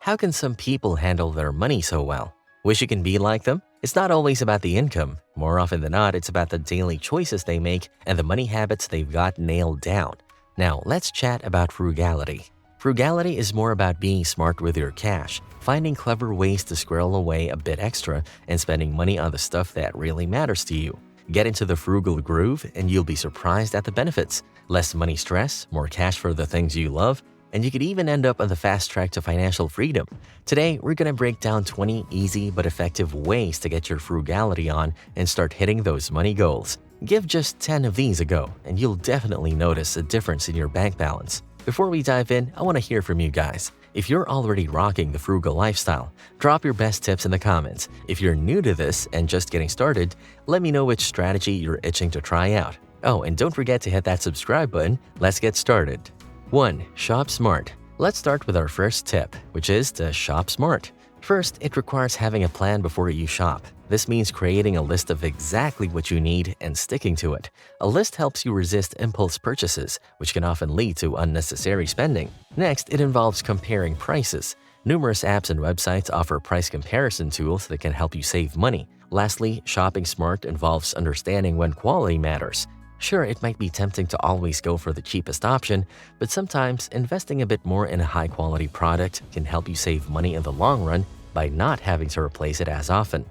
How can some people handle their money so well? Wish you can be like them? It's not always about the income. More often than not, it's about the daily choices they make and the money habits they've got nailed down. Now, let's chat about frugality. Frugality is more about being smart with your cash, finding clever ways to squirrel away a bit extra, and spending money on the stuff that really matters to you. Get into the frugal groove and you'll be surprised at the benefits. Less money stress, more cash for the things you love, and you could even end up on the fast track to financial freedom. Today, we're going to break down 20 easy but effective ways to get your frugality on and start hitting those money goals. Give just 10 of these a go, and you'll definitely notice a difference in your bank balance. Before we dive in, I want to hear from you guys. If you're already rocking the frugal lifestyle, drop your best tips in the comments. If you're new to this and just getting started, let me know which strategy you're itching to try out. Oh, and don't forget to hit that subscribe button. Let's get started. 1. Shop smart. Let's start with our first tip, which is to shop smart. First, it requires having a plan before you shop. This means creating a list of exactly what you need and sticking to it. A list helps you resist impulse purchases, which can often lead to unnecessary spending. Next, it involves comparing prices. Numerous apps and websites offer price comparison tools that can help you save money. Lastly, shopping smart involves understanding when quality matters. Sure, it might be tempting to always go for the cheapest option, but sometimes investing a bit more in a high-quality product can help you save money in the long run by not having to replace it as often.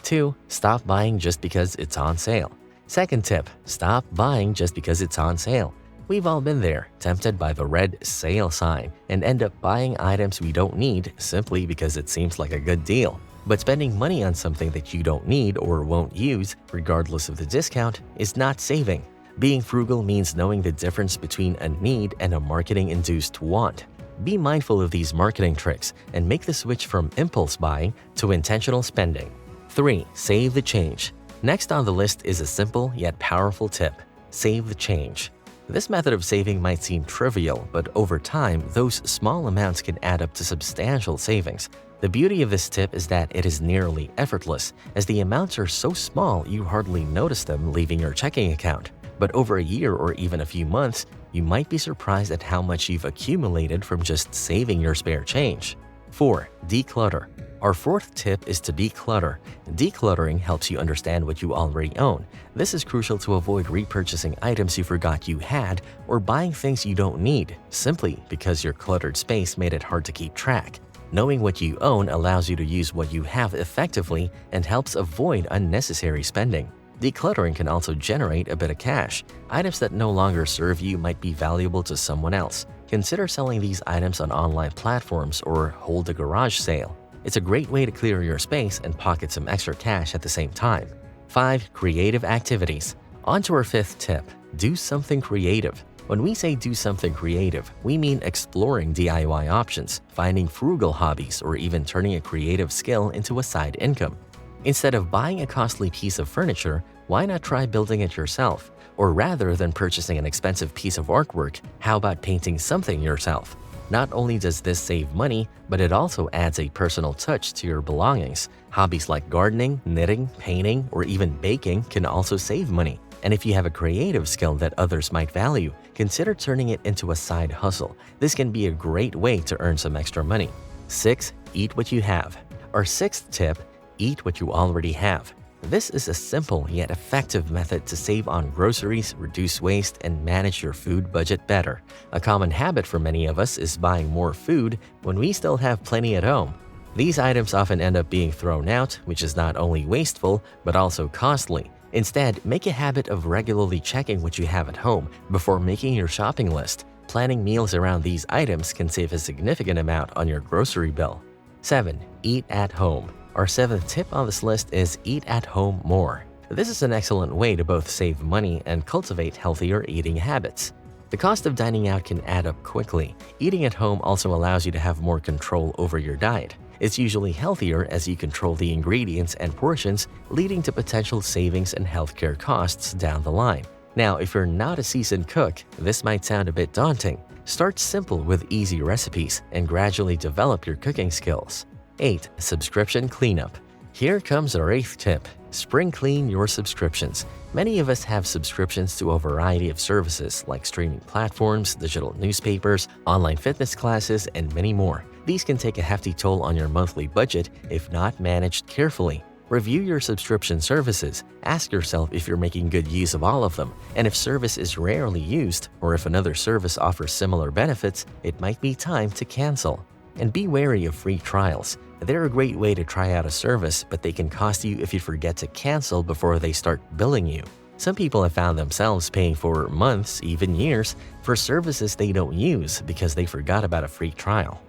2. Stop buying just because it's on sale. Second tip, stop buying just because it's on sale. We've all been there, tempted by the red sale sign, and end up buying items we don't need simply because it seems like a good deal. But spending money on something that you don't need or won't use, regardless of the discount, is not saving. Being frugal means knowing the difference between a need and a marketing-induced want. Be mindful of these marketing tricks and make the switch from impulse buying to intentional spending. 3. Save the change. Next on the list is a simple yet powerful tip. Save the change. This method of saving might seem trivial, but over time, those small amounts can add up to substantial savings. The beauty of this tip is that it is nearly effortless, as the amounts are so small you hardly notice them leaving your checking account. But over a year or even a few months, you might be surprised at how much you've accumulated from just saving your spare change. 4. Declutter. Our fourth tip is to declutter. Decluttering helps you understand what you already own. This is crucial to avoid repurchasing items you forgot you had or buying things you don't need, simply because your cluttered space made it hard to keep track. Knowing what you own allows you to use what you have effectively and helps avoid unnecessary spending. Decluttering can also generate a bit of cash. Items that no longer serve you might be valuable to someone else. Consider selling these items on online platforms or hold a garage sale. It's a great way to clear your space and pocket some extra cash at the same time. 5. Creative activities. On to our fifth tip. Do something creative. When we say do something creative, we mean exploring DIY options, finding frugal hobbies, or even turning a creative skill into a side income. Instead of buying a costly piece of furniture, why not try building it yourself? Or rather than purchasing an expensive piece of artwork, how about painting something yourself? Not only does this save money, but it also adds a personal touch to your belongings. Hobbies like gardening, knitting, painting, or even baking can also save money. And if you have a creative skill that others might value, consider turning it into a side hustle. This can be a great way to earn some extra money. 6. Eat what you have. Our sixth tip, eat what you already have. This is a simple yet effective method to save on groceries, reduce waste, and manage your food budget better. A common habit for many of us is buying more food when we still have plenty at home. These items often end up being thrown out, which is not only wasteful, but also costly. Instead, make a habit of regularly checking what you have at home before making your shopping list. Planning meals around these items can save a significant amount on your grocery bill. 7. Eat at home. Our seventh tip on this list is eat at home more. This is an excellent way to both save money and cultivate healthier eating habits. The cost of dining out can add up quickly. Eating at home also allows you to have more control over your diet. It's usually healthier as you control the ingredients and portions, leading to potential savings and healthcare costs down the line. Now, if you're not a seasoned cook, this might sound a bit daunting. Start simple with easy recipes and gradually develop your cooking skills. 8. Subscription cleanup. Here comes our eighth tip. Spring clean your subscriptions. Many of us have subscriptions to a variety of services like streaming platforms, digital newspapers, online fitness classes, and many more. These can take a hefty toll on your monthly budget if not managed carefully. Review your subscription services. Ask yourself if you're making good use of all of them, and if service is rarely used or if another service offers similar benefits, it might be time to cancel. And be wary of free trials. They're a great way to try out a service, but they can cost you if you forget to cancel before they start billing you. Some people have found themselves paying for months, even years, for services they don't use because they forgot about a free trial.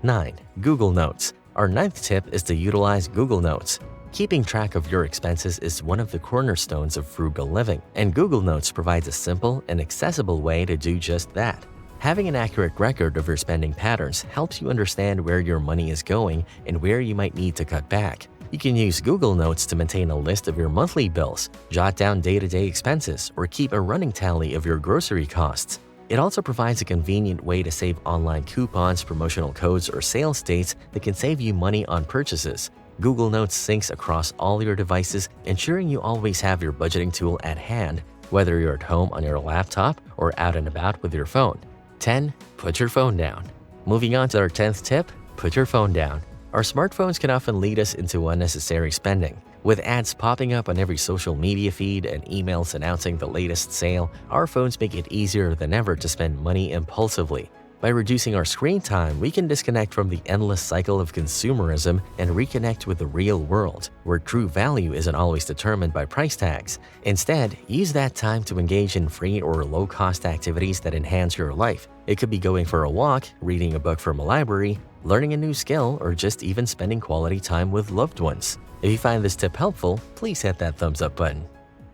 9. Google Notes. Our ninth tip is to utilize Google Notes. Keeping track of your expenses is one of the cornerstones of frugal living, and Google Notes provides a simple and accessible way to do just that. Having an accurate record of your spending patterns helps you understand where your money is going and where you might need to cut back. You can use Google Notes to maintain a list of your monthly bills, jot down day-to-day expenses, or keep a running tally of your grocery costs. It also provides a convenient way to save online coupons, promotional codes, or sales dates that can save you money on purchases. Google Notes syncs across all your devices, ensuring you always have your budgeting tool at hand, whether you're at home on your laptop or out and about with your phone. 10. Put your phone down. Moving on to our 10th tip, put your phone down. Our smartphones can often lead us into unnecessary spending. With ads popping up on every social media feed and emails announcing the latest sale, our phones make it easier than ever to spend money impulsively. By reducing our screen time, we can disconnect from the endless cycle of consumerism and reconnect with the real world, where true value isn't always determined by price tags. Instead, use that time to engage in free or low-cost activities that enhance your life. It could be going for a walk, reading a book from a library, learning a new skill, or just even spending quality time with loved ones. If you find this tip helpful, please hit that thumbs up button.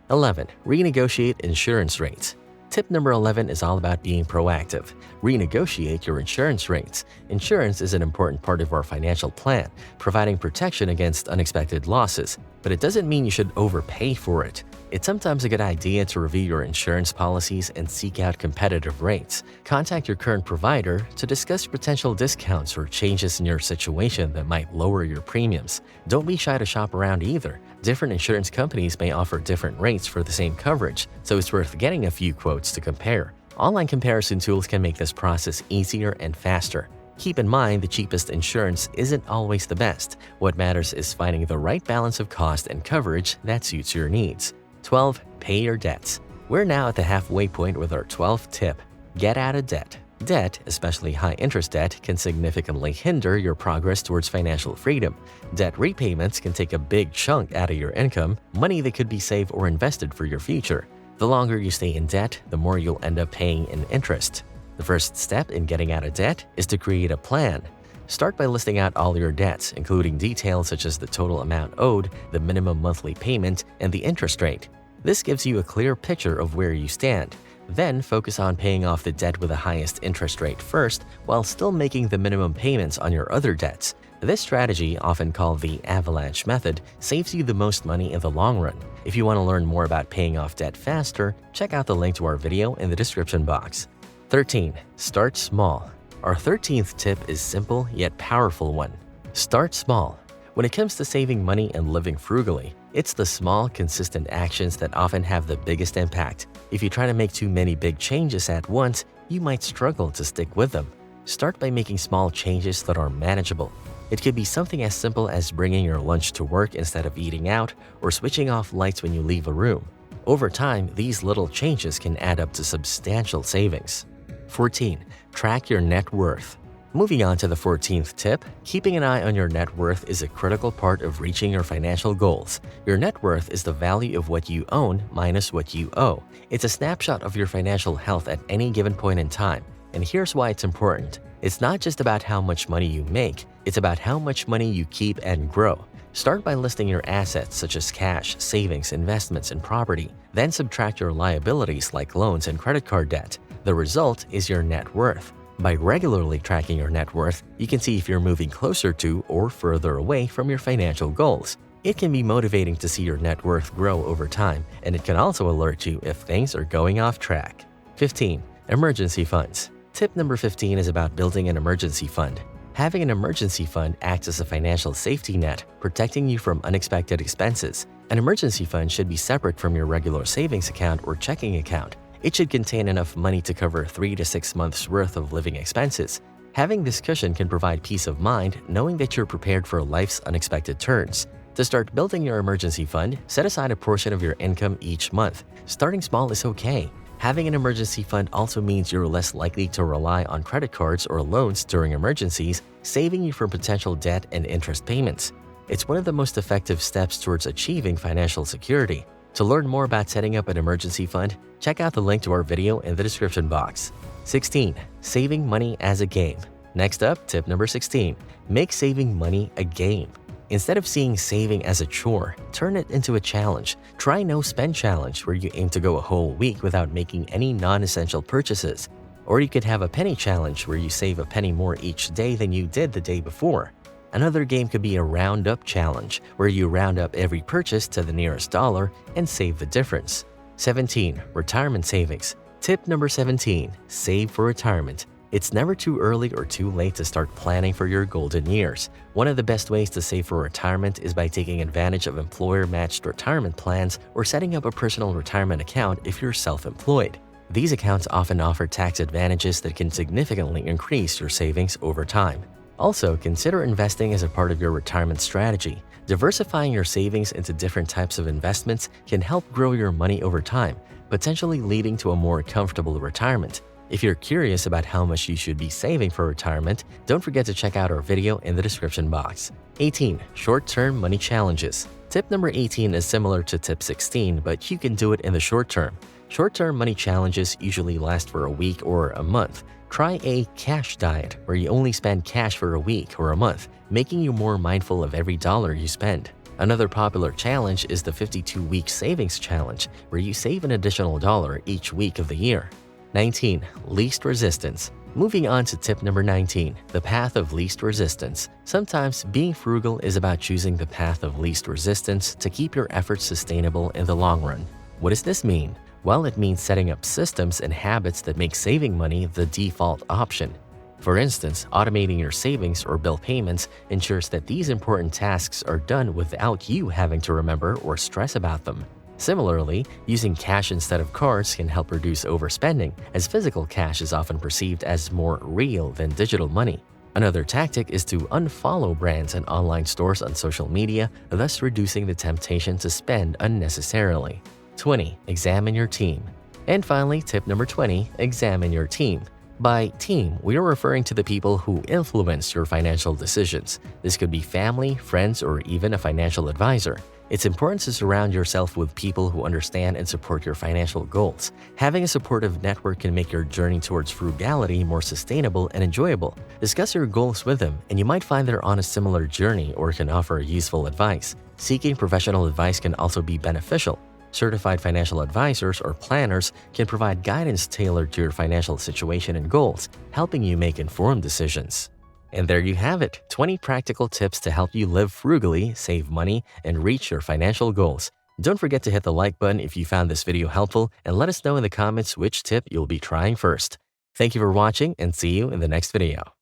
11. Renegotiate insurance rates. Tip number 11 is all about being proactive. Renegotiate your insurance rates. Insurance is an important part of our financial plan, providing protection against unexpected losses. But it doesn't mean you should overpay for it. It's sometimes a good idea to review your insurance policies and seek out competitive rates. Contact your current provider to discuss potential discounts or changes in your situation that might lower your premiums. Don't be shy to shop around either. Different insurance companies may offer different rates for the same coverage, so it's worth getting a few quotes to compare. Online comparison tools can make this process easier and faster. Keep in mind the cheapest insurance isn't always the best. What matters is finding the right balance of cost and coverage that suits your needs. 12. Pay your debts. We're now at the halfway point with our 12th tip. Get out of debt. Debt, especially high-interest debt, can significantly hinder your progress towards financial freedom. Debt repayments can take a big chunk out of your income, money that could be saved or invested for your future. The longer you stay in debt, the more you'll end up paying in interest. The first step in getting out of debt is to create a plan. Start by listing out all your debts, including details such as the total amount owed, the minimum monthly payment, and the interest rate. This gives you a clear picture of where you stand. Then focus on paying off the debt with the highest interest rate first, while still making the minimum payments on your other debts. This strategy, often called the avalanche method, saves you the most money in the long run. If you want to learn more about paying off debt faster, check out the link to our video in the description box. 13. Start small. Our 13th tip is simple yet powerful one. Start small. When it comes to saving money and living frugally, it's the small, consistent actions that often have the biggest impact. If you try to make too many big changes at once, you might struggle to stick with them. Start by making small changes that are manageable. It could be something as simple as bringing your lunch to work instead of eating out, or switching off lights when you leave a room. Over time, these little changes can add up to substantial savings. 14. Track your net worth. Moving on to the 14th tip, keeping an eye on your net worth is a critical part of reaching your financial goals. Your net worth is the value of what you own minus what you owe. It's a snapshot of your financial health at any given point in time. And here's why it's important. It's not just about how much money you make, it's about how much money you keep and grow. Start by listing your assets such as cash, savings, investments, and property. Then subtract your liabilities like loans and credit card debt. The result is your net worth. By regularly tracking your net worth, you can see if you're moving closer to or further away from your financial goals. It can be motivating to see your net worth grow over time, and it can also alert you if things are going off track. 15. Emergency funds. Tip number 15 is about building an emergency fund. Having an emergency fund acts as a financial safety net, protecting you from unexpected expenses. An emergency fund should be separate from your regular savings account or checking account. It should contain enough money to cover 3 to 6 months' worth of living expenses. Having this cushion can provide peace of mind knowing that you're prepared for life's unexpected turns. To start building your emergency fund, set aside a portion of your income each month. Starting small is okay. Having an emergency fund also means you're less likely to rely on credit cards or loans during emergencies, saving you from potential debt and interest payments. It's one of the most effective steps towards achieving financial security. To learn more about setting up an emergency fund, check out the link to our video in the description box. 16. Saving money as a game. Next up, tip number 16. Make saving money a game. Instead of seeing saving as a chore, turn it into a challenge. Try No Spend Challenge, where you aim to go a whole week without making any non-essential purchases. Or you could have a penny challenge, where you save a penny more each day than you did the day before. Another game could be a round-up challenge, where you round up every purchase to the nearest dollar and save the difference. 17. Retirement savings. Tip number 17. Save for retirement. It's never too early or too late to start planning for your golden years. One of the best ways to save for retirement is by taking advantage of employer-matched retirement plans or setting up a personal retirement account if you're self-employed. These accounts often offer tax advantages that can significantly increase your savings over time. Also, consider investing as a part of your retirement strategy. Diversifying your savings into different types of investments can help grow your money over time, potentially leading to a more comfortable retirement. If you're curious about how much you should be saving for retirement, don't forget to check out our video in the description box. 18. Short-term money challenges. Tip number 18 is similar to tip 16, but you can do it in the short term. Short-term money challenges usually last for a week or a month. Try a cash diet, where you only spend cash for a week or a month, making you more mindful of every dollar you spend. Another popular challenge is the 52-week savings challenge, where you save an additional dollar each week of the year. 19. Least resistance. Moving on to tip number 19, the path of least resistance. Sometimes being frugal is about choosing the path of least resistance to keep your efforts sustainable in the long run. What does this mean? Well, it means setting up systems and habits that make saving money the default option. For instance, automating your savings or bill payments ensures that these important tasks are done without you having to remember or stress about them. Similarly, using cash instead of cards can help reduce overspending, as physical cash is often perceived as more real than digital money. Another tactic is to unfollow brands and online stores on social media, thus reducing the temptation to spend unnecessarily. 20. Examine your team. And finally, tip number 20, examine your team. By team, we are referring to the people who influence your financial decisions. This could be family, friends, or even a financial advisor. It's important to surround yourself with people who understand and support your financial goals. Having a supportive network can make your journey towards frugality more sustainable and enjoyable. Discuss your goals with them, and you might find they're on a similar journey or can offer useful advice. Seeking professional advice can also be beneficial. Certified financial advisors or planners can provide guidance tailored to your financial situation and goals, helping you make informed decisions. And there you have it, 20 practical tips to help you live frugally, save money, and reach your financial goals. Don't forget to hit the like button if you found this video helpful, and let us know in the comments which tip you'll be trying first. Thank you for watching, and see you in the next video.